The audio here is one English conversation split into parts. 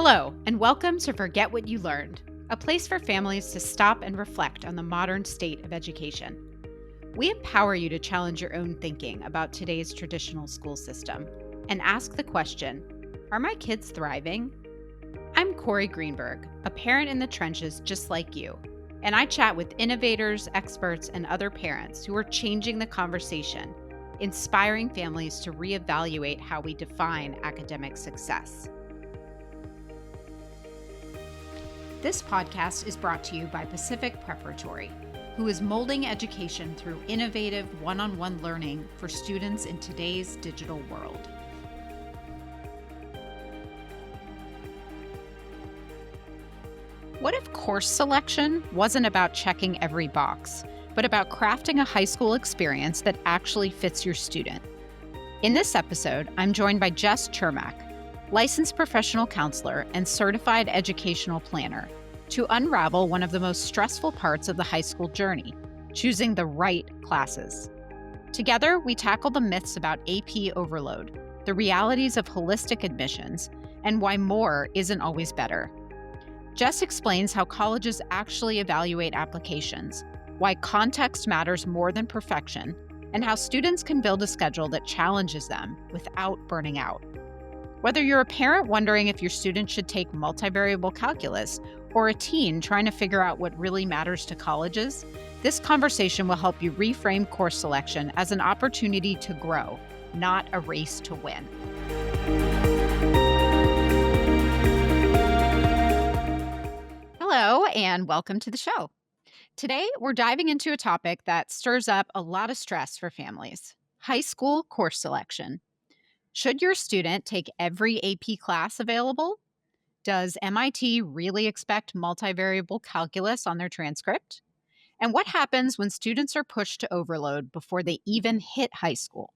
Hello, and welcome to Forget What You Learned, a place for families to stop and reflect on the modern state of education. We empower you to challenge your own thinking about today's traditional school system and ask the question, are my kids thriving? I'm Cory Greenberg, a parent in the trenches just like you, and I chat with innovators, experts, and other parents who are changing the conversation, inspiring families to reevaluate how we define academic success. This podcast is brought to you by Pacific Preparatory, who is molding education through innovative one-on-one learning for students in today's digital world. What if course selection wasn't about checking every box, but about crafting a high school experience that actually fits your student? In this episode, I'm joined by Jess Chermak, licensed professional counselor and certified educational planner, to unravel one of the most stressful parts of the high school journey, choosing the right classes. Together, we tackle the myths about AP overload, the realities of holistic admissions, and why more isn't always better. Jess explains how colleges actually evaluate applications, why context matters more than perfection, and how students can build a schedule that challenges them without burning out. Whether you're a parent wondering if your student should take multivariable calculus or a teen trying to figure out what really matters to colleges, this conversation will help you reframe course selection as an opportunity to grow, not a race to win. Hello, and welcome to the show. Today, we're diving into a topic that stirs up a lot of stress for families: high school course selection. Should your student take every AP class available? Does MIT really expect multivariable calculus on their transcript? And what happens when students are pushed to overload before they even hit high school?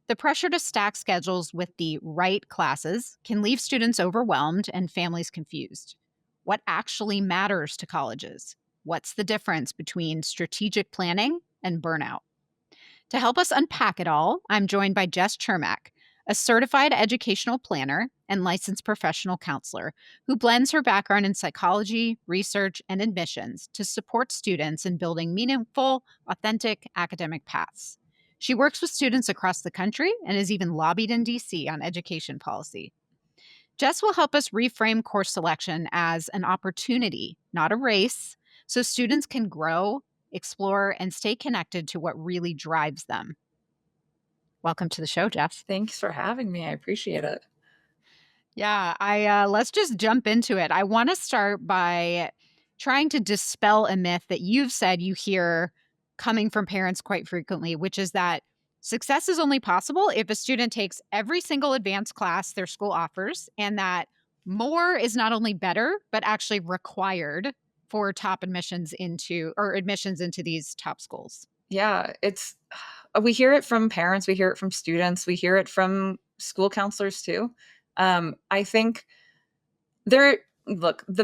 The pressure to stack schedules with the right classes can leave students overwhelmed and families confused. What actually matters to colleges? What's the difference between strategic planning and burnout? To help us unpack it all, I'm joined by Jess Chermak, a certified educational planner and licensed professional counselor who blends her background in psychology, research, and admissions to support students in building meaningful, authentic academic paths. She works with students across the country and has even lobbied in DC on education policy. Jess will help us reframe course selection as an opportunity, not a race, so students can grow, explore, and stay connected to what really drives them. Welcome to the show, Jess. Thanks for having me. I appreciate it. Yeah, let's just jump into it. I want to start by trying to dispel a myth that you've said you hear coming from parents quite frequently, which is that success is only possible if a student takes every single advanced class their school offers, and that more is not only better, but actually required for top admissions into these top schools. Yeah, we hear it from parents, we hear it from students, we hear it from school counselors too. I think the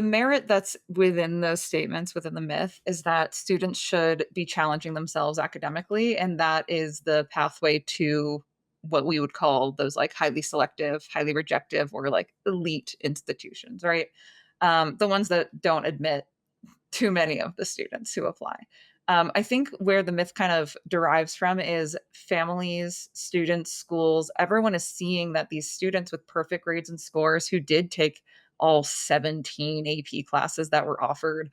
merit that's within those statements, within the myth, is that students should be challenging themselves academically, and that is the pathway to what we would call those like highly selective, highly rejective, or like elite institutions, right? The ones that don't admit too many of the students who apply. I think where the myth kind of derives from is families, students, schools, everyone is seeing that these students with perfect grades and scores who did take all 17 AP classes that were offered,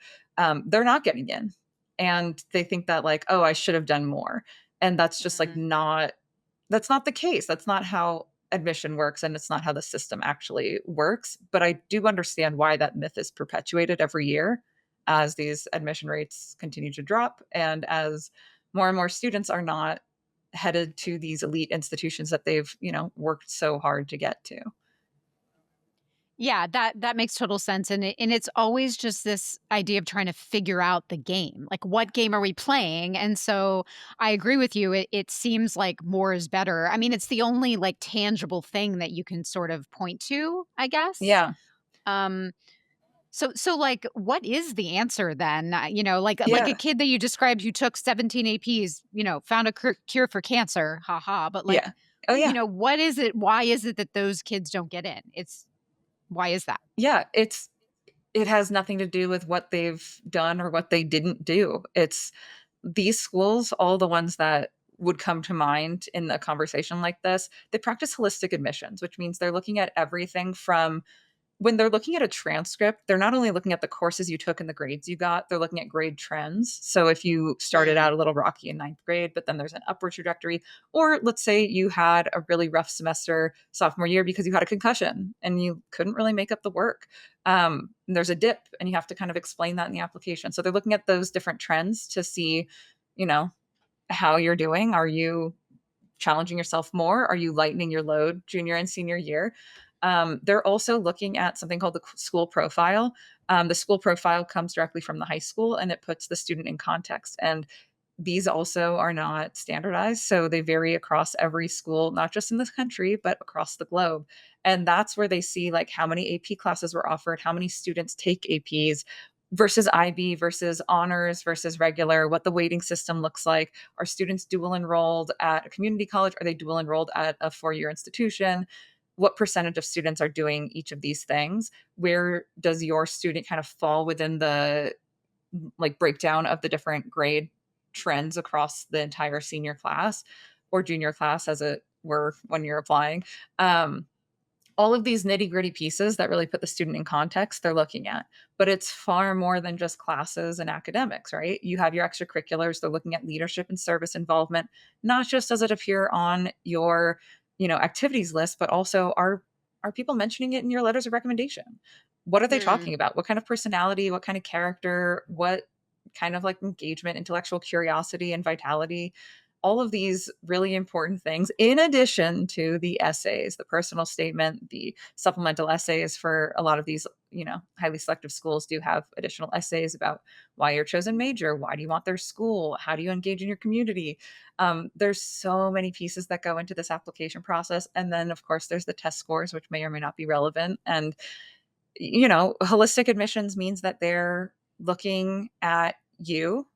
they're not getting in. And they think that like, oh, I should have done more. And that's just like that's not the case. That's not how admission works. And it's not how the system actually works. But I do understand why that myth is perpetuated every year as these admission rates continue to drop and as more and more students are not headed to these elite institutions that they've, worked so hard to get to. Yeah, that makes total sense, and it's always just this idea of trying to figure out the game. Like, what game are we playing? And so I agree with you. It seems like more is better. I mean, it's the only like tangible thing that you can sort of point to, I guess. Yeah. Um, so like, what is the answer then? Like Yeah. a kid that you described who took 17 APs, found a cure for cancer, haha. But like, Yeah. Oh, yeah. what is it? Why is it that those kids don't get in? It's Why is that? Yeah, it has nothing to do with what they've done or what they didn't do. It's these schools, all the ones that would come to mind in a conversation like this, they practice holistic admissions, which means they're looking at everything from when they're looking at a transcript, they're not only looking at the courses you took and the grades you got, they're looking at grade trends. So if you started Mm, out a little rocky in ninth grade, but then there's an upward trajectory, or let's say you had a really rough semester sophomore year because you had a concussion and you couldn't really make up the work. There's a dip and you have to kind of explain that in the application. So they're looking at those different trends to see, you know, how you're doing. Are you challenging yourself more? Are you lightening your load junior and senior year? They're also looking at something called the school profile. The school profile comes directly from the high school and it puts the student in context. And these also are not standardized. So they vary across every school, not just in this country, but across the globe. And that's where they see like how many AP classes were offered, how many students take APs versus IB versus honors versus regular, what the weighting system looks like. Are students dual enrolled at a community college? Are they dual enrolled at a 4-year institution? What percentage of students are doing each of these things? Where does your student kind of fall within the like breakdown of the different grade trends across the entire senior class or junior class as it were when you're applying? Um, all of these nitty gritty pieces that really put the student in context they're looking at, but it's far more than just classes and academics, right? You have your extracurriculars. They're looking at leadership and service involvement, not just does it appear on your activities list, but also are people mentioning it in your letters of recommendation? What are they mm. talking about? What kind of personality, what kind of character, what kind of like engagement, intellectual curiosity and vitality, all of these really important things, in addition to the essays, the personal statement, the supplemental essays for a lot of these, highly selective schools do have additional essays about why your chosen major, why do you want their school, how do you engage in your community. There's so many pieces that go into this application process. And then, of course, there's the test scores, which may or may not be relevant. And, holistic admissions means that they're looking at you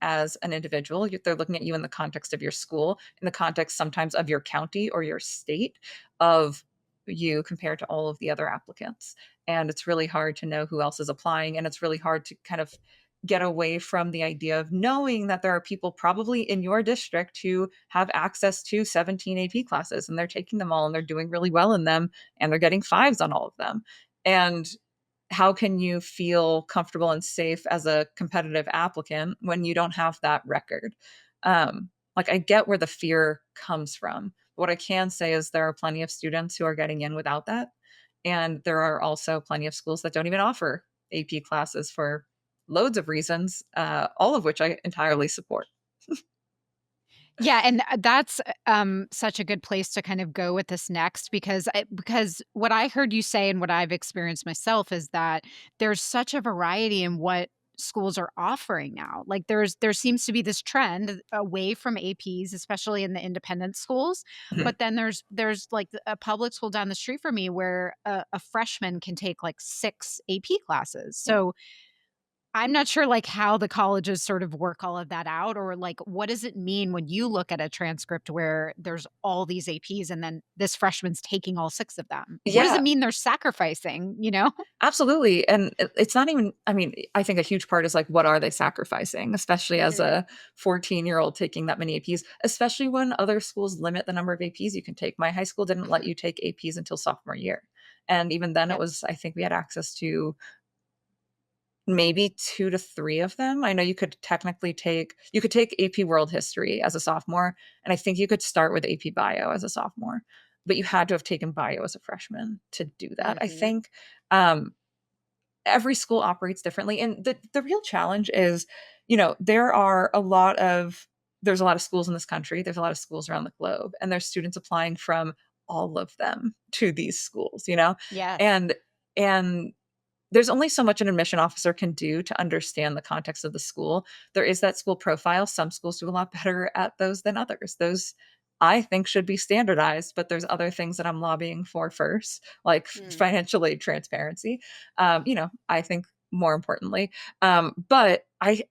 as an individual. They're looking at you in the context of your school, in the context sometimes of your county or your state, of you compared to all of the other applicants. And it's really hard to know who else is applying. And it's really hard to kind of get away from the idea of knowing that there are people probably in your district who have access to 17 AP classes and they're taking them all and they're doing really well in them and they're getting fives on all of them. And how can you feel comfortable and safe as a competitive applicant when you don't have that record? Like, I get where the fear comes from. What I can say is there are plenty of students who are getting in without that. And there are also plenty of schools that don't even offer AP classes for loads of reasons, all of which I entirely support. Yeah, and that's, such a good place to kind of go with this next because what I heard you say and what I've experienced myself is that there's such a variety in what schools are offering now. Like, there seems to be this trend away from APs, especially in the independent schools, Mhm. but then there's, like, a public school down the street from me where a freshman can take, like, 6 AP classes. Yeah. So I'm not sure, like, how the colleges sort of work all of that out or, like, what does it mean when you look at a transcript where there's all these APs and then this freshman's taking all 6 of them? What does Yeah. it mean they're sacrificing, you know? Absolutely, and it's not even I mean, I think a huge part is, like, what are they sacrificing, especially as Mhm. a 14-year-old taking that many APs, especially when other schools limit the number of APs you can take. My high school didn't let you take APs until sophomore year, and even then it Yep. was I think we had access to maybe 2 to 3 of them. I know you could take AP World History as a sophomore, and I think you could start with AP Bio as a sophomore, but you had to have taken Bio as a freshman to do that, I Mhm. think. Um, every school operates differently, and the real challenge is, there's a lot of schools in this country, there's a lot of schools around the globe, and there's students applying from all of them to these schools, Yes. and and there's only so much an admission officer can do to understand the context of the school. There is that school profile. Some schools do a lot better at those than others. Those I think should be standardized, but there's other things that I'm lobbying for first, like Mm. financial aid transparency. I think more importantly, but I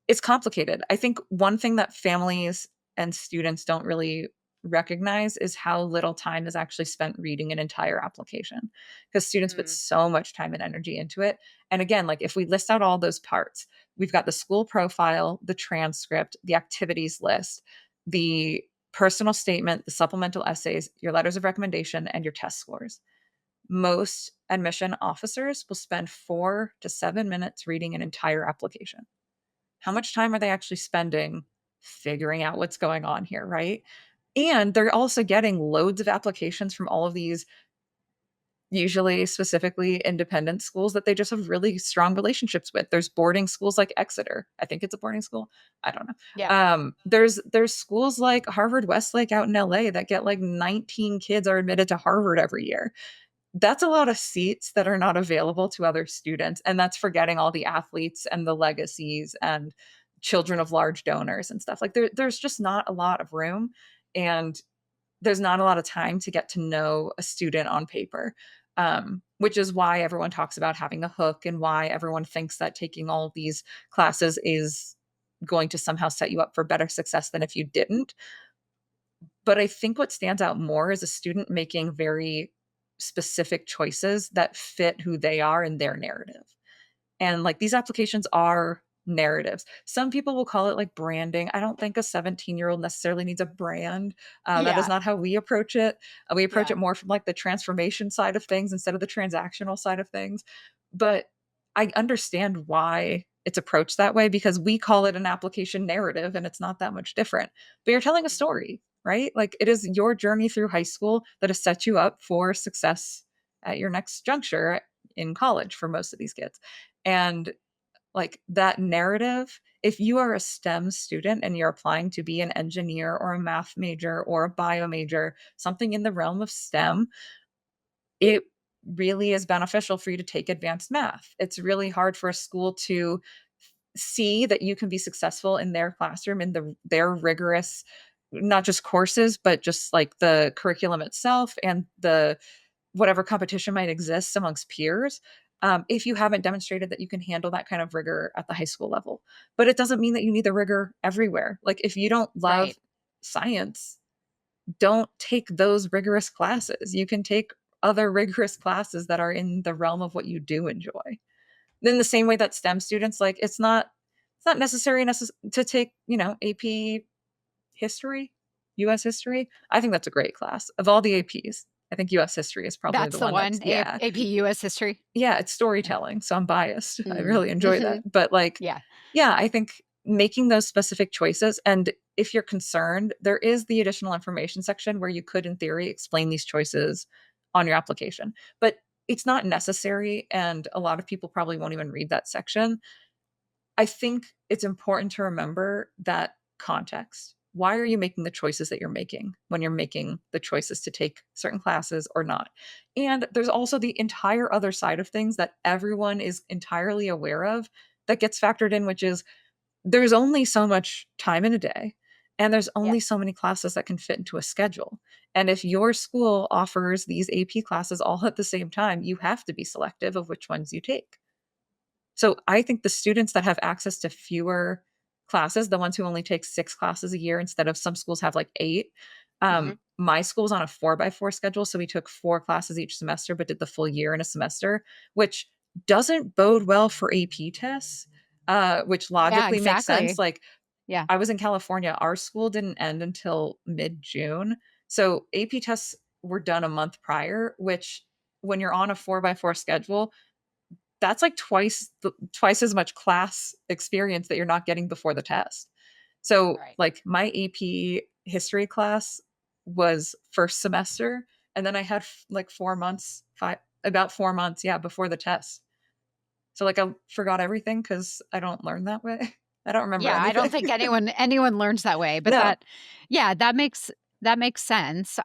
it's complicated. I think one thing that families and students don't really recognize is how little time is actually spent reading an entire application, because students put Mm, so much time and energy into it. And again, like if we list out all those parts, we've got the school profile, the transcript, the activities list, the personal statement, the supplemental essays, your letters of recommendation, and your test scores. Most admission officers will spend 4 to 7 minutes reading an entire application. How much time are they actually spending figuring out what's going on here, right? And they're also getting loads of applications from all of these usually specifically independent schools that they just have really strong relationships with. There's boarding schools like Exeter. I think it's a boarding school. I don't know. yeah. There's schools like Harvard Westlake out in LA that get like 19 kids are admitted to Harvard every year. That's a lot of seats that are not available to other students, and that's forgetting all the athletes and the legacies and children of large donors and stuff. Like there's just not a lot of room, and there's not a lot of time to get to know a student on paper, which is why everyone talks about having a hook and why everyone thinks that taking all of these classes is going to somehow set you up for better success than if you didn't. But I think what stands out more is a student making very specific choices that fit who they are and their narrative. And, like, these applications are narratives. Some people will call it, like, branding. I don't think a 17-year-old necessarily needs a brand. That is Yeah. not how we approach it. We approach Yeah. it more from, like, the transformation side of things instead of the transactional side of things. But I understand why it's approached that way because we call it an application narrative, and it's not that much different. But you're telling a story, right? Like, it is your journey through high school that has set you up for success at your next juncture in college for most of these kids. And like that narrative, if you are a STEM student and you're applying to be an engineer or a math major or a bio major, something in the realm of STEM, it really is beneficial for you to take advanced math. It's really hard for a school to see that you can be successful in their classroom in their rigorous not just courses, but just like the curriculum itself and the whatever competition might exist amongst peers, if you haven't demonstrated that you can handle that kind of rigor at the high school level. But it doesn't mean that you need the rigor everywhere. Like if you don't love Right. science, don't take those rigorous classes. You can take other rigorous classes that are in the realm of what you do enjoy. In the same way that STEM students, like it's not necessary to take, AP history, US history. I think that's a great class. Of all the APs, I think US history is probably That's the the one that's one, yeah. AP US history? Yeah, it's Yeah. storytelling, so I'm biased. I Mm. really enjoy that. Mhm. But, like, Yeah. yeah, I think making those specific choices and if you're concerned, there is the additional information section where you could, in theory, explain these choices on your application. But it's not necessary, and a lot of people probably won't even read that section. I think it's important to remember that context. Why are you making the choices that you're making when you're making the choices to take certain classes or not? And there's also the entire other side of things that everyone is entirely aware of that gets factored in, which is there's only so much time in a day and there's Yeah. only so many classes that can fit into a schedule. And if your school offers these AP classes all at the same time, you have to be selective of which ones you take. So I think the students that have access to fewer classes, the ones who only take 6 classes a year instead of some schools have like 8. Mhm. My school's on a 4-by-4 schedule, so we took 4 classes each semester, but did the full year in a semester, which doesn't bode well for AP tests, which Yeah, logically makes sense. exactly. Like, Yeah. I was in California, our school didn't end until mid-June, so AP tests were done a month prior, which when you're on a 4-by-4 schedule, that's like twice as much class experience that you're not getting before the test. So, Right. like, my AP history class was first semester, and then I had like 4 months, 5 about 4 months, yeah, before the test. So, like, I forgot everything because I don't learn that way. I don't remember Yeah, I don't anything. think anyone learns that way, but No. yeah, that makes sense.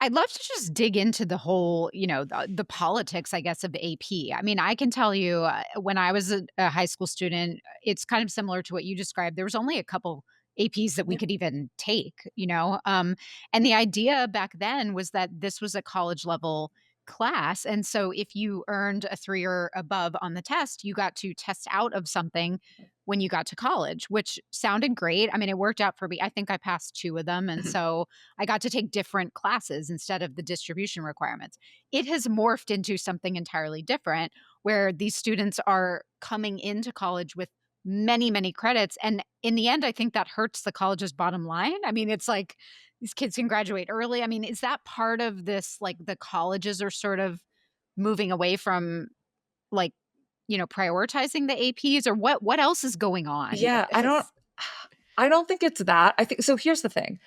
I'd love to just dig into the whole, the politics, I guess, of AP. I mean, I can tell you, when I was a high school student, it's kind of similar to what you described. There was only a couple APs that we Yeah. could even take, and the idea back then was that this was a college level class. And so if you earned a 3 or above on the test, you got to test out of something when you got to college, which sounded great. I mean, it worked out for me. I think I passed 2 of them, and Mhm. so I got to take different classes instead of the distribution requirements. It has morphed into something entirely different where these students are coming into college with many, many credits, and in the end, I think that hurts the college's bottom line. I mean, it's like these kids can graduate early. I mean, is that part of this, like, the colleges are sort of moving away from, like, prioritizing the APs, or what else is going on? Yeah, Has I don't think it's that. I think so here's the thing.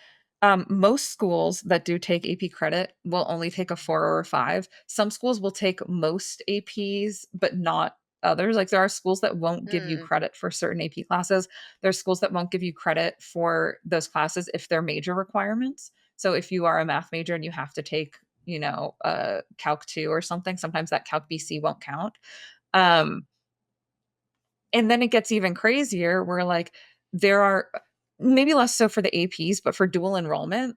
Most schools that do take AP credit will only take a 4 or a 5. Some schools will take most APs, but not others. Like there are schools that won't give you Mm, credit for certain AP classes. There's schools that won't give you credit for those classes if they're major requirements. So if you are a math major and you have to take, Calc 2 or something, sometimes that Calc BC won't count. Um, and then it gets even crazier where, like, there are maybe less so for the APs, but for dual enrollment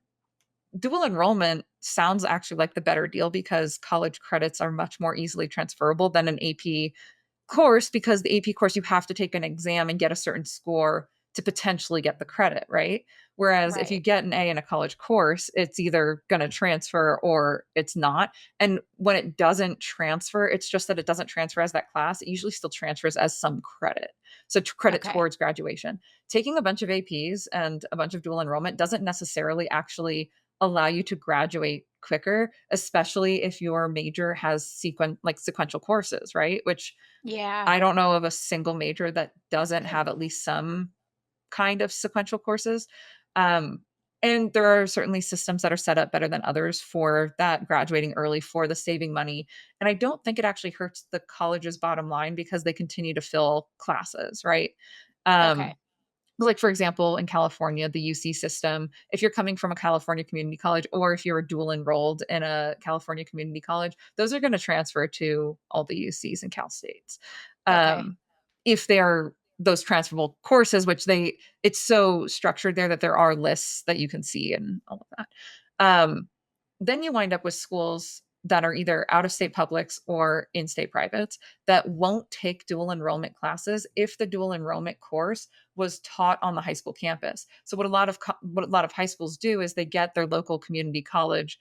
sounds actually like the better deal because college credits are much more easily transferable than an AP course because the AP course, you have to take an exam and get a certain score to potentially get the credit, right? Whereas if you right. get an A in a college course, it's either going to transfer or it's not. And when it doesn't transfer, it's just that it doesn't transfer as that class. It usually still transfers as some credit. So credit Okay. towards graduation. Taking a bunch of APs and a bunch of dual enrollment doesn't necessarily actually allow you to graduate quicker, especially if your major has sequential courses, right? Which Yeah. I don't know of a single major that doesn't have at least some kind of sequential courses. Um, and there are certainly systems that are set up better than others for that graduating early for the saving money. And I don't think it actually hurts the college's bottom line because they continue to fill classes, right? Okay. Um, like, for example, in California, the UC system, if you're coming from a California community college or if you're dual enrolled in a California community college, those are going to transfer to all the UCs and Cal States. Okay. Um, if they are those transferable courses, which it's so structured there that there are lists that you can see and all of that. Um, then you wind up with schools that are either out of state publics or in state privates that won't take dual enrollment classes if the dual enrollment course was taught on the high school campus. So what a lot of high schools do is they get their local community college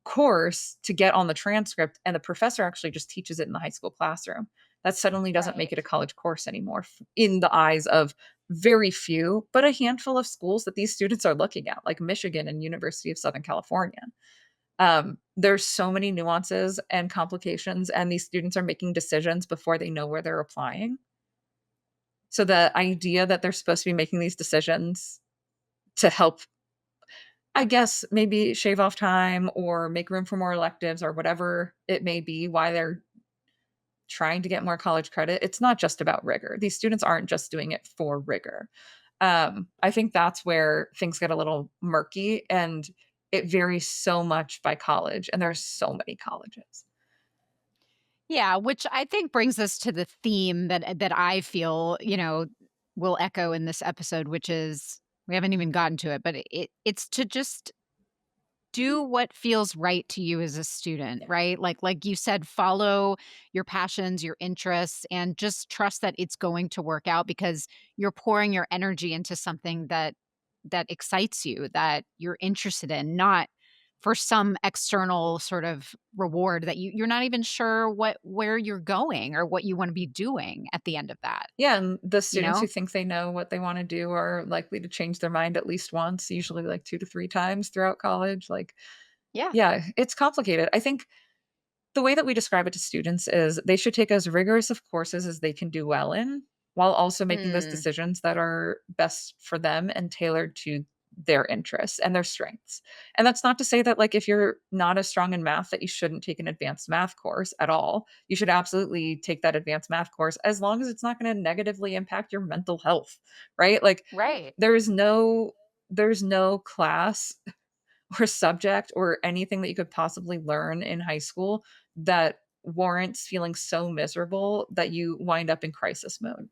course to get on the transcript and the professor actually just teaches it in the high school classroom. That suddenly doesn't make it a Right. college course anymore in the eyes of very few, but a handful of schools that these students are looking at, like Michigan and University of Southern California. There's so many nuances and complications, and these students are making decisions before they know where they're applying. So the idea that they're supposed to be making these decisions to help, I guess, maybe shave off time or make room for more electives or whatever it may be, why they're trying to get more college credit, it's not just about rigor. These students aren't just doing it for rigor. I think that's where things get a little murky and it varies so much by college, and there's so many colleges. Yeah, which I think brings us to the theme that I feel, will echo in this episode, which is we haven't even gotten to it, but it's to just do what feels right to you as a student, Yeah. right? Like you said, follow your passions, your interests, and just trust that it's going to work out because you're pouring your energy into something that excites you, that you're interested in, not for some external sort of reward that you're not even sure where you're going or what you want to be doing at the end of that, Yeah, and the you students who know? think they know what they wanna do are likely to change their mind at least once, usually, like, 2 to 3 times throughout college, like, Yeah. yeah, it's complicated. I think the way that we describe it to students is they should take as rigorous of courses as they can do well in, while also making those Mm, decisions that are best for them and tailored to their interests and their strengths. And that's not to say that, like, if you're not as strong in math that you shouldn't take an advanced math course at all. You should absolutely take that advanced math course as long as it's not gonna negatively impact your mental health, right? Like, right. there's no there's no class or subject or anything that you could possibly learn in high school that warrants feeling so miserable that you wind up in crisis mode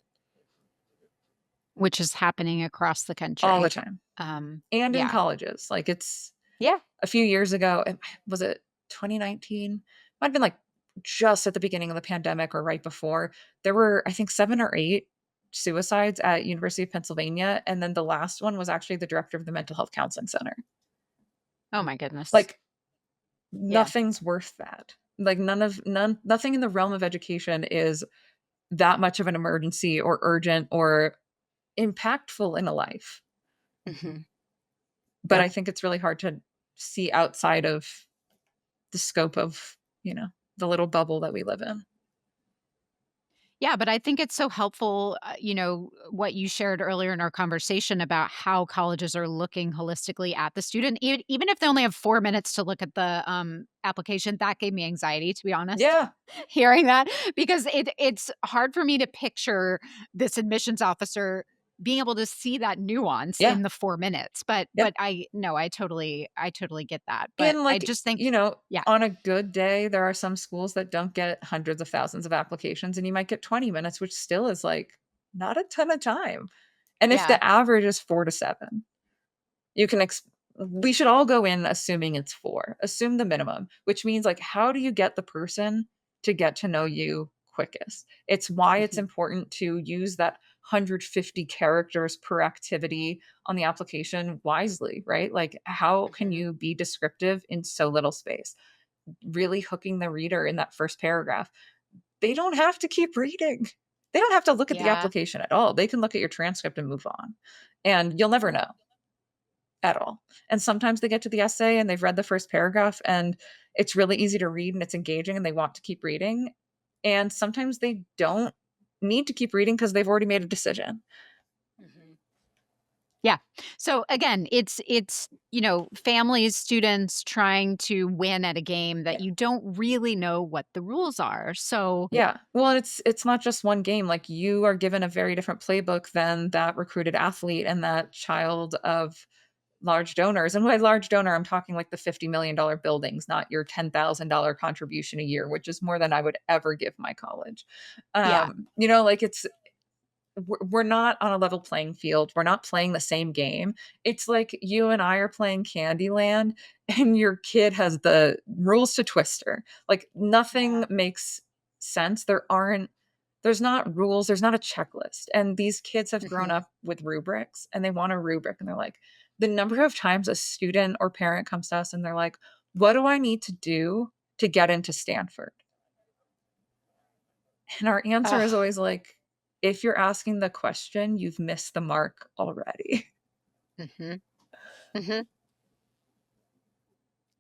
Which is happening across the all the country. time Um, and in yeah. colleges. Like, it's Yeah. a few years ago, was it 2019, might have been like just at the beginning of the pandemic or right before. There were, I think, 7 or 8 suicides at University of Pennsylvania, and then the last one was actually the director of the mental health counseling center. Oh my goodness. Like, Yeah. nothing's worth that. Like, nothing in the realm of education is that much of an emergency or urgent or impactful in a life. Mhm. But Yep. I think it's really hard to see outside of the scope of, the little bubble that we live in. Yeah, but I think it's so helpful, what you shared earlier in our conversation about how colleges are looking holistically at the student. Even if they only have 4 minutes to look at the, application, that gave me anxiety, to be honest, Yeah, hearing that, because it's hard for me to picture this admissions officer being able to see that nuance yeah, in the 4 minutes. But yeah. I totally get that. But And, I like, just think yeah, on a good day, there are some schools that don't get hundreds of thousands of applications, and you might get 20 minutes, which still is, like, not a ton of time. And if yeah. the average is 4 to 7, you can ex we should all go in assuming it's 4. Assume the minimum, which means, like, how do you get the person to get to know you quickest? It's why it's Mhm, important to use that 150 characters per activity on the application wisely, right? Like, how can mhm. you be descriptive in so little space? Really hooking the reader in that first paragraph. They don't have to keep reading. They don't have to look at the Yeah. application at all. They can look at your transcript and move on. And you'll never know at all. And sometimes they get to the essay and they've read the first paragraph and it's really easy to read and it's engaging and they want to keep reading. And sometimes they don't need to keep reading because they've already made a decision. Mhm. Yeah. So again, it's families, students trying to win at a game that Yeah. you don't really know what the rules are. So Yeah. Well, and it's not just one game. Like, you are given a very different playbook than that recruited athlete and that child of large donors. And by large donor, I'm talking like the $50 million buildings, not your $10,000 contribution a year, which is more than I would ever give my college. yeah. Like, we're not on a level playing field. We're not playing the same game. It's like you and I are playing Candyland and your kid has the rules to Twister. Like, nothing Yeah. makes sense. There's not rules, there's not a checklist. And these kids have grown Mhm. up with rubrics and they want a rubric and they're like, the number of times a student or parent comes to us and they're like, "What do I need to do to get into Stanford?" And our answer is Ugh. always like, if you're asking the question, you've missed the mark already. Mhm. Mhm.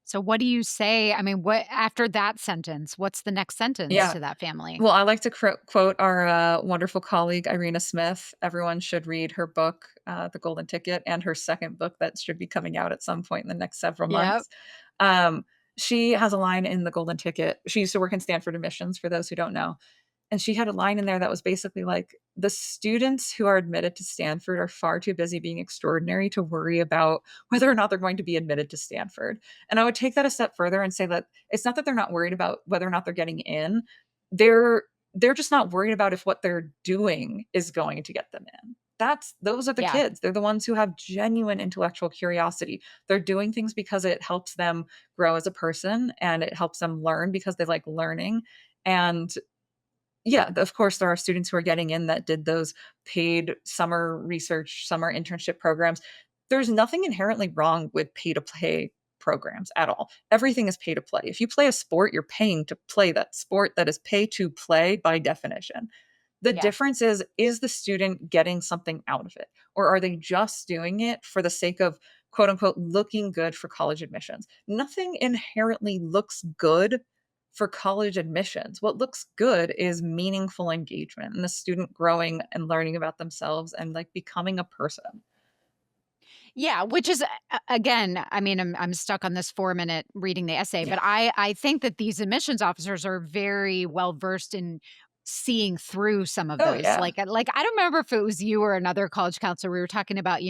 So what do you say? I mean, what after that sentence, what's the next sentence Yeah. to that family? Well, I like to quote our wonderful colleague, Irina Smith. Everyone should read her book, The Golden Ticket, and her second book that should be coming out at some point in the next several Yep. months. Um, she has a line in The Golden Ticket. She used to work in Stanford admissions, for those who don't know. And she had a line in there that was basically like, the students who are admitted to Stanford are far too busy being extraordinary to worry about whether or not they're going to be admitted to Stanford. And I would take that a step further and say that it's not that they're not worried about whether or not they're getting in. They're they're just not worried about if what they're doing is going to get them in. Those are the Yeah. kids. They're the ones who have genuine intellectual curiosity. They're doing things because it helps them grow as a person and it helps them learn because they like learning. And yeah, of course, there are students who are getting in that did those paid summer research, summer internship programs. There's nothing inherently wrong with pay to play programs at all. Everything is pay to play. If you play a sport, you're paying to play that sport. That is pay to play by definition. The Yeah. difference is the student getting something out of it? Or are they just doing it for the sake of quote unquote looking good for college admissions? Nothing inherently looks good for college admissions. What looks good is meaningful engagement and the student growing and learning about themselves and like becoming a person. Yeah, which is again, I mean, I'm stuck on this 4-minute reading the essay, Yeah. but I think that these admissions officers are very well versed in seeing through some of Oh those. yeah. Like I don't remember if it was you or another college counselor. We were talking about,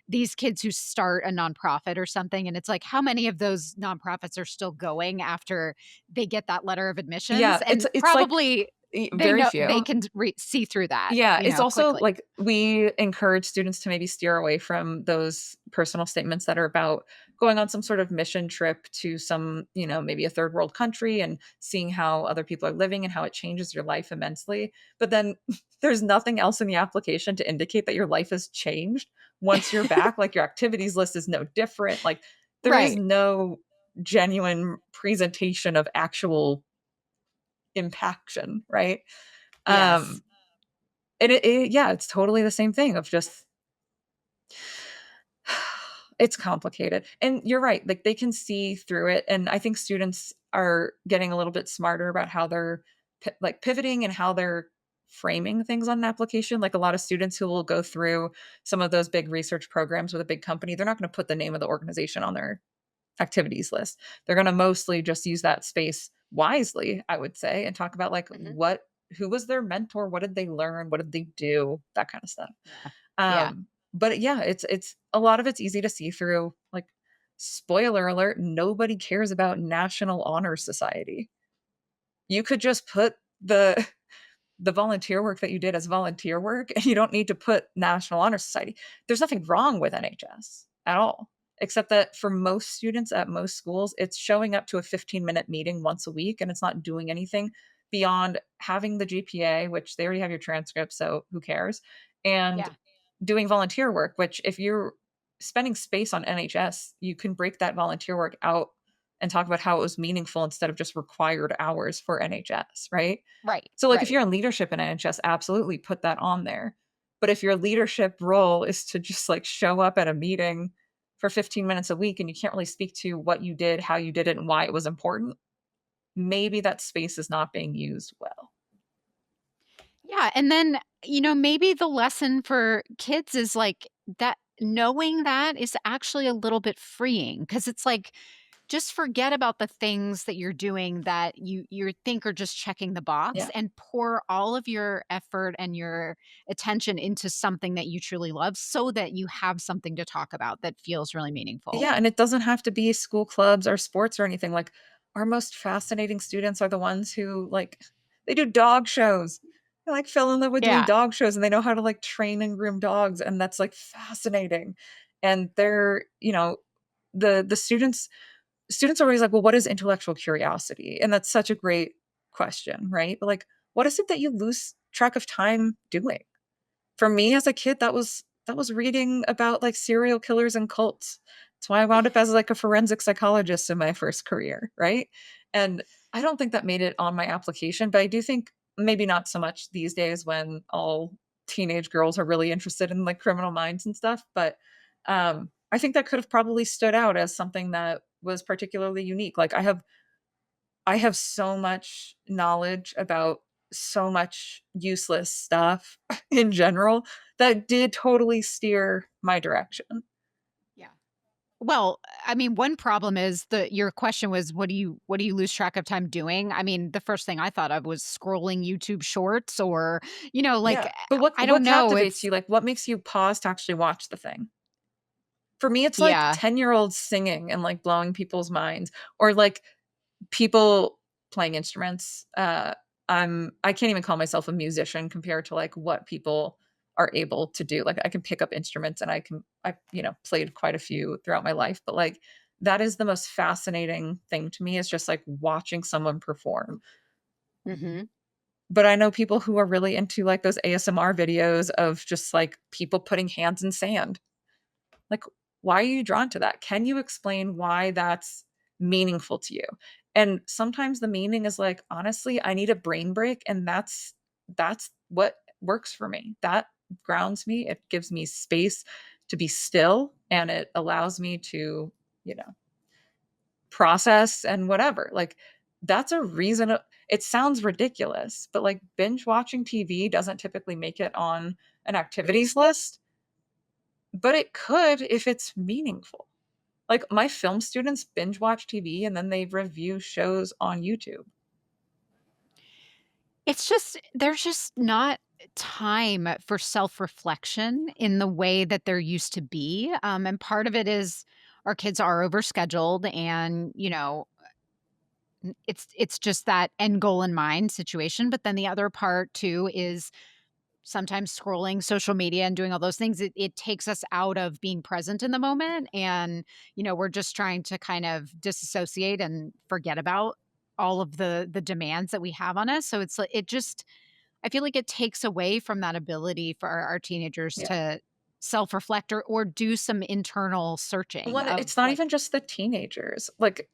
these kids who start a nonprofit or something, and it's like how many of those nonprofits are still going after they get that letter of admissions, Yeah, and it's like probably they very know they few. can see through that, Yeah, it's also quickly. like we encourage students to maybe steer away from those personal statements that are about going on some sort of mission trip to some, maybe a third world country and seeing how other people are living and how it changes your life immensely. But then there's nothing else in the application to indicate that your life has changed once you're back. Like your activities list is no different. Like there is Right. no genuine presentation of actual impaction, right? Yes. Um, and yeah, it's totally the same thing of just it's complicated. And you're right, like, they can see through it, and I think students are getting a little bit smarter about how they're pivoting and how they're framing things on an application. Like, a lot of students who will go through some of those big research programs with a big company, they're not gonna put the name of the organization on their activities list. They're gonna mostly just use that space wisely, I would say, and talk about, like, Mhm. who was their mentor? What did they learn? What did they do? That kinda stuff. Yeah. Yeah. But yeah, it's a lot of it's easy to see through. Like, spoiler alert, nobody cares about National Honor Society. You could just put the the volunteer work that you did as volunteer work, and you don't need to put National Honor Society. There's nothing wrong with NHS at all, except that for most students at most schools, it's showing up to a 15-minute meeting once a week, and it's not doing anything beyond having the GPA, which they already have your transcript, so who cares? And Yeah. doing volunteer work, which if you're spending space on NHS, you can break that volunteer work out and talk about how it was meaningful instead of just required hours for NHS, right? Right. So, like, if Right. you're in leadership in NHS, absolutely put that on there. But if your leadership role is to just like show up at a meeting for 15 minutes a week and you can't really speak to what you did, how you did it, and why it was important, maybe that space is not being used well. Yeah, and then, maybe the lesson for kids is, like, that knowing that is actually a little bit freeing because it's like, just forget about the things that you're doing that you think are just checking the box Yeah. and pour all of your effort and your attention into something that you truly love so that you have something to talk about that feels really meaningful. Yeah, and it doesn't have to be school clubs or sports or anything. Like, our most fascinating students are the ones who, like, they do dog shows. They, like, fell in love with doing Yeah. dog shows, and they know how to, like, train and groom dogs, and that's, like, fascinating. And they're, the students are always like, "Well, what is intellectual curiosity?" And that's such a great question, right? But, like, what is it that you lose track of time doing? For me as a kid, that was reading about, like, serial killers and cults. That's why I wound up as, like, a forensic psychologist in my first career, right? And I don't think that made it on my application, but I do think maybe not so much these days when all teenage girls are really interested in, like, criminal minds and stuff, but, I think that could have probably stood out as something that was particularly unique. Like, I have so much knowledge about so much useless stuff in general that did totally steer my direction. Yeah. Well, I mean, one problem is your question was what do you lose track of time doing? I mean, the first thing I thought of was scrolling YouTube shorts or, like Yeah, but what I what don't know, captivates it's you? Like, what makes you pause to actually watch the thing? For me, it's like yeah. 10-year-olds singing and, like, blowing people's minds, or, like, people playing instruments. I can't even call myself a musician compared to, like, what people are able to do. Like, I can pick up instruments and played quite a few throughout my life, but, like, that is the most fascinating thing to me is just, like, watching someone perform. Mhm. But I know people who are really into, like, those ASMR videos of just, like, people putting hands in sand. Like, why are you drawn to that? Can you explain why that's meaningful to you? And sometimes the meaning is like, honestly, I need a brain break, and that's what works for me. That grounds me. It gives me space to be still, and it allows me to, you know, process and whatever. Like, that's a reason. It sounds ridiculous, but like binge watching TV doesn't typically make it on an activities list, but it could if it's meaningful. Like, my film students binge watch TV and then they review shows on YouTube. It's just there's just not time for self-reflection in the way that there used to be, and part of it is our kids are overscheduled and, it's just that end goal in mind situation, but then the other part too is sometimes scrolling social media and doing all those things, it takes us out of being present in the moment. And, we're just trying to kind of disassociate and forget about all of the demands that we have on us. So it's like, I feel like it takes away from that ability for our teenagers Yeah. to self-reflect or do some internal searching Well, of it's not like, even just the teenagers. Like,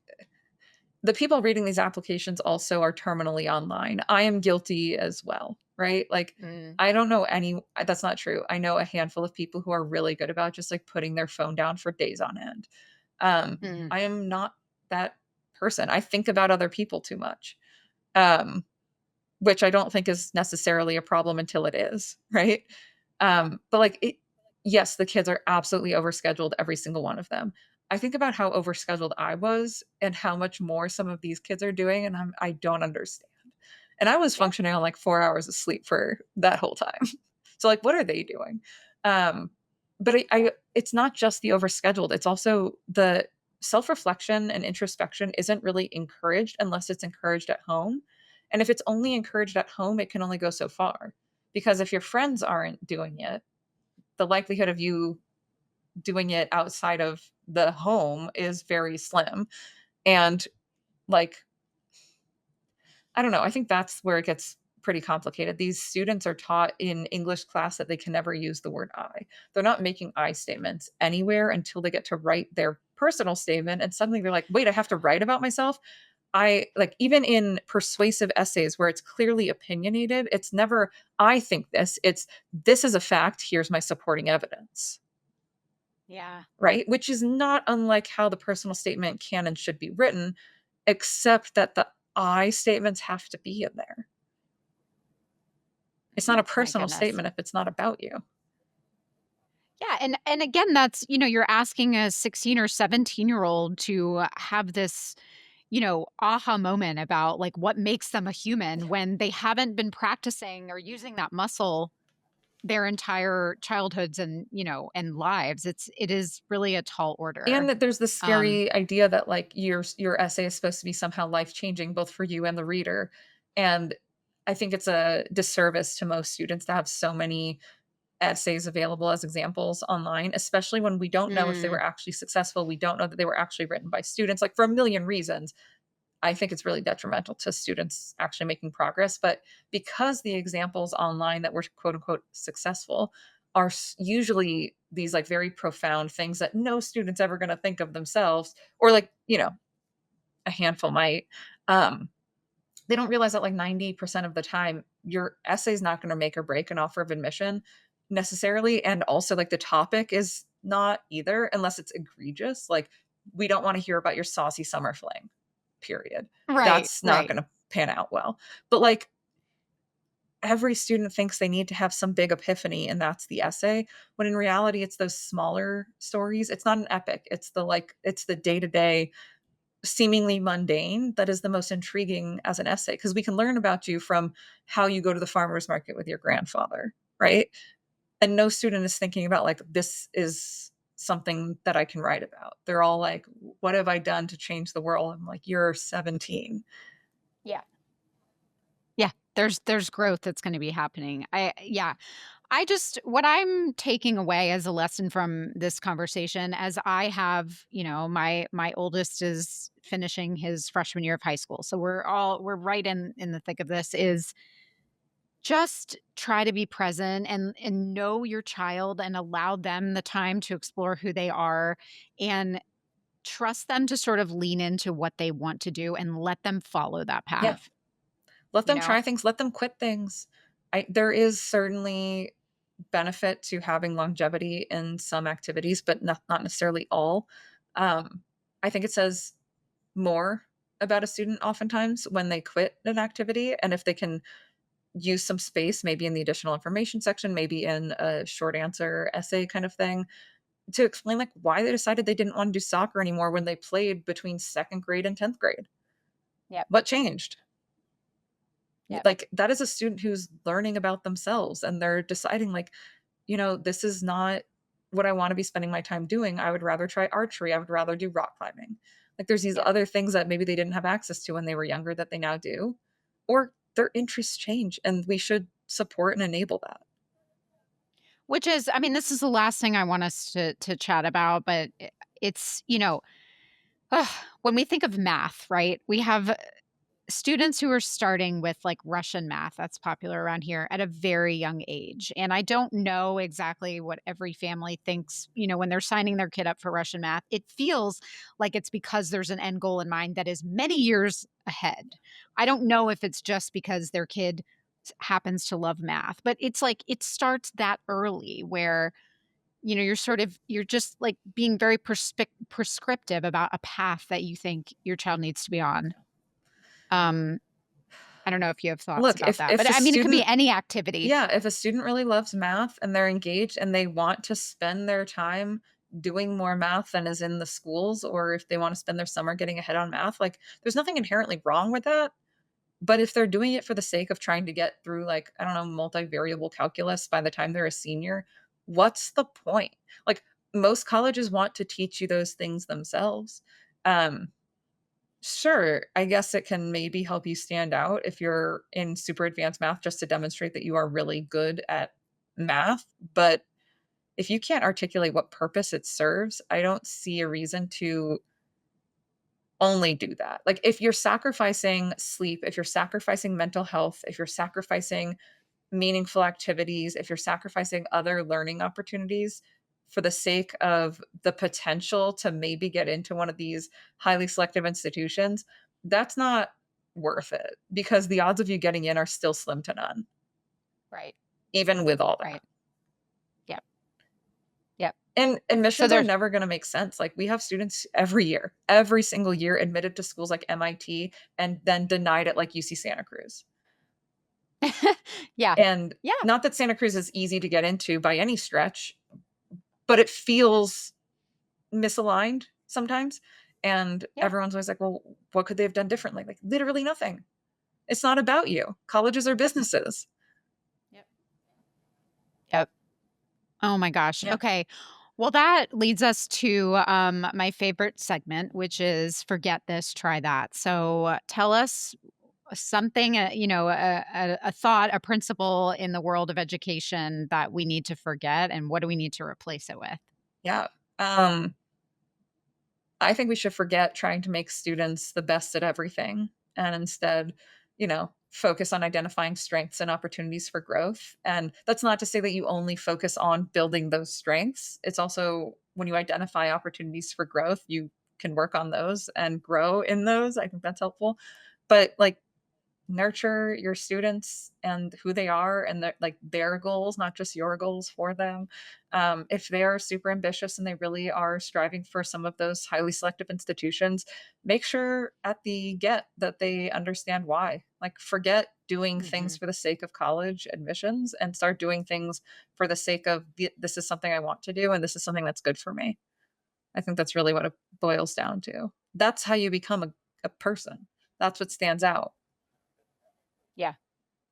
the people reading these applications also are terminally online. I am guilty as well, right? Like, mm, I don't know any that's not true. I know a handful of people who are really good about just, like, putting their phone down for days on end. mm, I am not that person. I think about other people too much, um, which I don't think is necessarily a problem until it is, right? yeah, But, like, yes, the kids are absolutely overscheduled, every single one of them. I think about how overscheduled I was and how much more some of these kids are doing, and I don't understand. And I was yeah, functioning on, like, 4 hours of sleep for that whole time. So, like, what are they doing? Um, but yeah, it's not just the overscheduled, it's also the self-reflection and introspection isn't really encouraged unless it's encouraged at home. And if it's only encouraged at home, it can only go so far. Because if your friends aren't doing it, the likelihood of you doing it outside of the home is very slim. And, like, I don't know, I think that's where it gets pretty complicated. These students are taught in English class that they can never use the word I. They're not making I statements anywhere until they get to write their personal statement, and suddenly they're like, "Wait, I have to write about myself?" I like, even in persuasive essays where it's clearly opinionated, it's never, "I think this," it's, "This is a fact, here's my supporting evidence." yeah. Right? Which is not unlike how the personal statement can and should be written, except that the I statements have to be in there. It's not a My personal goodness. statement if it's not about you. Yeah, and again, that's, you're asking a 16 or 17-year-old to have this, aha moment about like what makes them a human when they haven't been practicing or using that muscle their entire childhoods and lives. It is really a tall And order. that there's this Um, scary idea that, like, your essay is supposed to be somehow life-changing both for you and the reader, and I think it's a disservice to most students to have so many essays available as examples online, especially when we don't know if they mm, were actually successful, we don't know that they were actually written by students, like, for a million reasons. I think it's really detrimental to students actually making progress. But because the examples online that were quote unquote successful are usually these, like, very profound things that no student's ever going to think of themselves, or, like, a handful might, um, they don't realize that, like, 90% of the time, your essay is not going to make or break an offer of admission necessarily. And also, like, the topic is not either, unless it's egregious. Like, we don't want to hear about your saucy summer fling, period. right, That's not right. going to pan out well. But, like, every student thinks they need to have some big epiphany, and that's the essay. When in reality, it's those smaller stories. It's not an epic. It's the day to day, seemingly mundane that is the most intriguing as an essay, because we can learn about you from how you go to the farmer's market with your grandfather, right? And no student is thinking about, like, this is something that I can write about. They're all like, what have I done to change the world? I'm like, you're 17. Yeah. Yeah, there's growth that's gonna be happening. Yeah. I just what I'm taking away as a lesson from this conversation, as I have, my oldest is finishing his freshman year of high school. So we're right in the thick of this, is just try to be present and know your child and allow them the time to explore who they are, and trust them to sort of lean into what they want to do and let them follow that Yeah. path, Let you them know? try things, let them quit things. There is certainly benefit to having longevity in some activities, but not necessarily all. Um, I think it says more about a student oftentimes when they quit an activity, and if they can use some space, maybe in the additional information section, maybe in a short answer essay kind of thing, to explain, like, why they decided they didn't want to do soccer anymore when they played between second grade and 10th grade. Yep. What changed? Yep. Like, that is a student who's learning about themselves, and they're deciding, like, this is not what I want to be spending my time doing. I would rather try archery. I would rather do rock climbing. Like, there's these Yep. other things that maybe they didn't have access to when they were younger that they now do, or their interests change, and we should support and enable that. Which is, I mean, this is the last thing I want us to chat about, but it's, ugh, when we think of math, right? We have students who are starting with like Russian math that's popular around here at a very young age. And I don't know exactly what every family thinks, when they're signing their kid up for Russian math. It feels like it's because there's an end goal in mind that is many years ahead. I don't know if it's just because their kid happens to love math, but it's like it starts that early where you're just like being very prescriptive about a path that you think your child needs to be on. um I don't know if you have thoughts Look, about that, if but a I mean, it could be student any activity. yeah, if a student really loves math and they're engaged and they want to spend their time doing more math than is in the schools, or if they wanna spend their summer getting ahead on math, like, there's nothing inherently wrong with that. But if they're doing it for the sake of trying to get through, like, I don't know, multivariable calculus by the time they're a senior, what's the point? Like, most colleges want to teach you those things themselves. Um, sure, I guess it can maybe help you stand out if you're in super advanced math just to demonstrate that you are really good at math, but if you can't articulate what purpose it serves, I don't see a reason to only do that. Like, if you're sacrificing sleep, if you're sacrificing mental health, if you're sacrificing meaningful activities, if you're sacrificing other learning opportunities for the sake of the potential to maybe get into one of these highly selective institutions, that's not worth it because the odds of you getting in are still slim to none, Right. even with all that. Right. Yep. Yep. And So admissions are there's never gonna make sense. Like, we have students every year, every single year admitted to schools like MIT and then denied at, like, UC Santa Cruz. yeah. And Yeah. not that Santa Cruz is easy to get into by any stretch, but it feels misaligned sometimes, and Yeah. everyone's always like, "Well, what could they have done differently?" Like, literally nothing. It's not about you. Colleges are businesses. Yep. Yep. Oh my gosh. Yeah. Okay. Well, that leads us to my favorite segment, which is forget this, try that. So tell us something, a thought, a principle in the world of education that we need to forget, and what do we need to replace it with? Yeah. I think we should forget trying to make students the best at everything and instead, focus on identifying strengths and opportunities for growth. And that's not to say that you only focus on building those strengths. It's also when you identify opportunities for growth, you can work on those and grow in those. I think that's helpful. But like nurture your students and who they are and their goals, not just your goals for them. If they are super ambitious and they really are striving for some of those highly selective institutions, make sure at the get that they understand why. Like, forget doing things Mhm. for the sake of college admissions and start doing things for the sake of this is something I want to do and this is something that's good for me. I think that's really what it boils down to. That's how you become a person. That's what stands out. Yeah.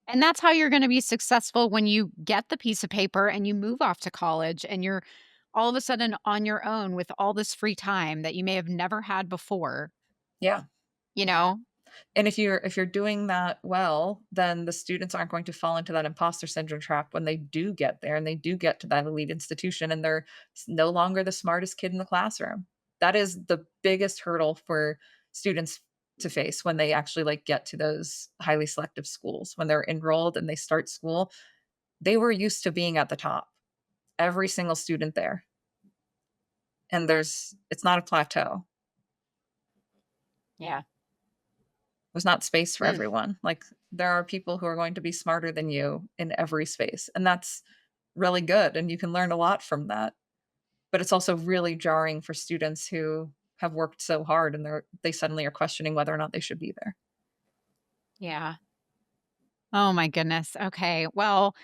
And that's how you're gonna be successful when you get the piece of paper and you move off to college and you're all of a sudden on your own with all this free time that you may have never had before, Yeah. you know? And if you're doing that well, then the students aren't going to fall into that imposter syndrome trap when they do get there and they do get to that elite institution and they're no longer the smartest kid in the classroom. That is the biggest hurdle for students to face when they actually like get to those highly selective schools. When they're enrolled and they start school, they were used to being at the top. Every single student there. And it's not a plateau. Yeah. There's not space for Mm, everyone. Like, there are people who are going to be smarter than you in every space, and that's really good, and you can learn a lot from that. But it's also really jarring for students who have worked so hard and they suddenly are questioning whether or not they should be there. yeah. Oh my goodness. Okay. Well,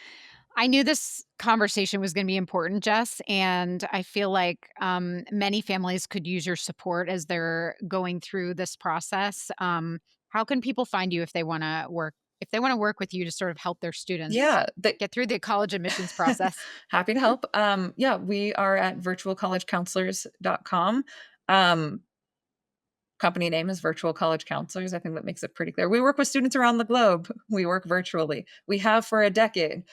I knew this conversation was going to be important, Jess, and I feel like many families could use your support as they're going through this process. How can people find you if they want to work? If they want to work with you to sort of help their students Yeah, they get through the college admissions process? happy to help. Yeah, we are at virtualcollegecounselors.com. Um, company name is Virtual College Counselors. I think that makes it pretty clear. We work with students around the globe. We work virtually. We have for a decade.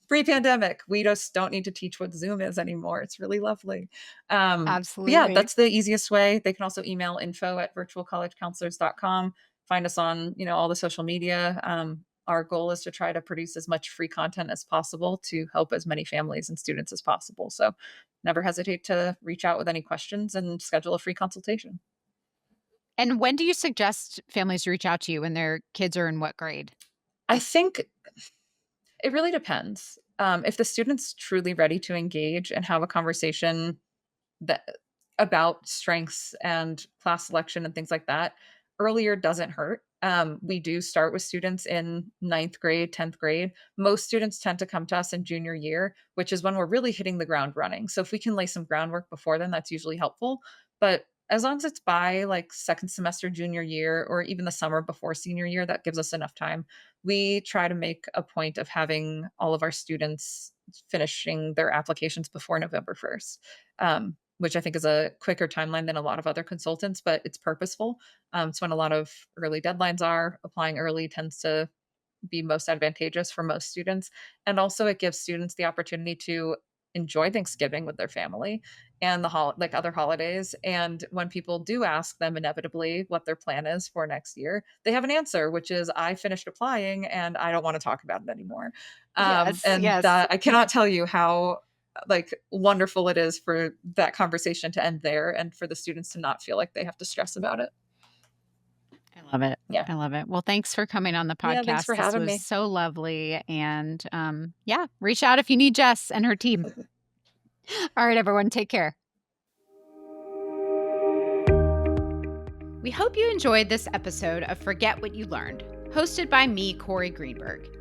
Pre-pandemic, we just don't need to teach what Zoom is anymore. It's really lovely. But yeah, Absolutely. that's the easiest way. They can also email info@virtualcollegecounselors.com. Find us on, all the social media. Our goal is to try to produce as much free content as possible to help as many families and students as possible. So never hesitate to reach out with any questions and schedule a free consultation. And when do you suggest families reach out to you when their kids are in what grade? I think it really depends. If the student's truly ready to engage and have a conversation that about strengths and class selection and things like that, earlier doesn't hurt. We do start with students in ninth grade, 10th grade. Most students tend to come to us in junior year, which is when we're really hitting the ground running. So if we can lay some groundwork before then, that's usually helpful. But as long as it's by like second semester junior year or even the summer before senior year, that gives us enough time. We try to make a point of having all of our students finishing their applications before November 1st. Which I think is a quicker timeline than a lot of other consultants, but it's purposeful. It's when a lot of early deadlines are. Applying early tends to be most advantageous for most students. And also, it gives students the opportunity to enjoy Thanksgiving with their family and like other holidays. And when people do ask them inevitably what their plan is for next year, they have an answer, which is I finished applying and I don't want to talk about it anymore. Yes, And yes. that I cannot tell you how like wonderful it is for that conversation to end there and for the students to not feel like they have to stress about it. I love it. Yeah. I love it. Well, thanks for coming on the Yeah, thanks podcast. for This having was me. so lovely. And yeah, reach out if you need Jess and her team. All right, everyone, take care. We hope you enjoyed this episode of Forget What You Learned, hosted by me, Cory Greenberg.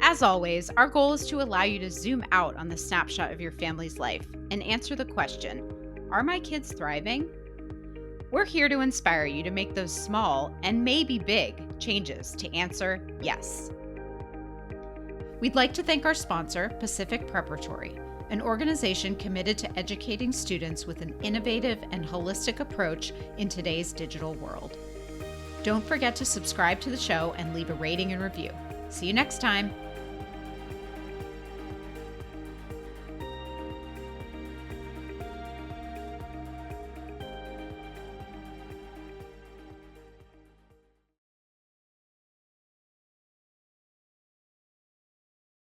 As always, our goal is to allow you to zoom out on the snapshot of your family's life and answer the question, are my kids thriving? We're here to inspire you to make those small and maybe big changes to answer yes. We'd like to thank our sponsor, Pacific Preparatory, an organization committed to educating students with an innovative and holistic approach in today's digital world. Don't forget to subscribe to the show and leave a rating and review. See you next time.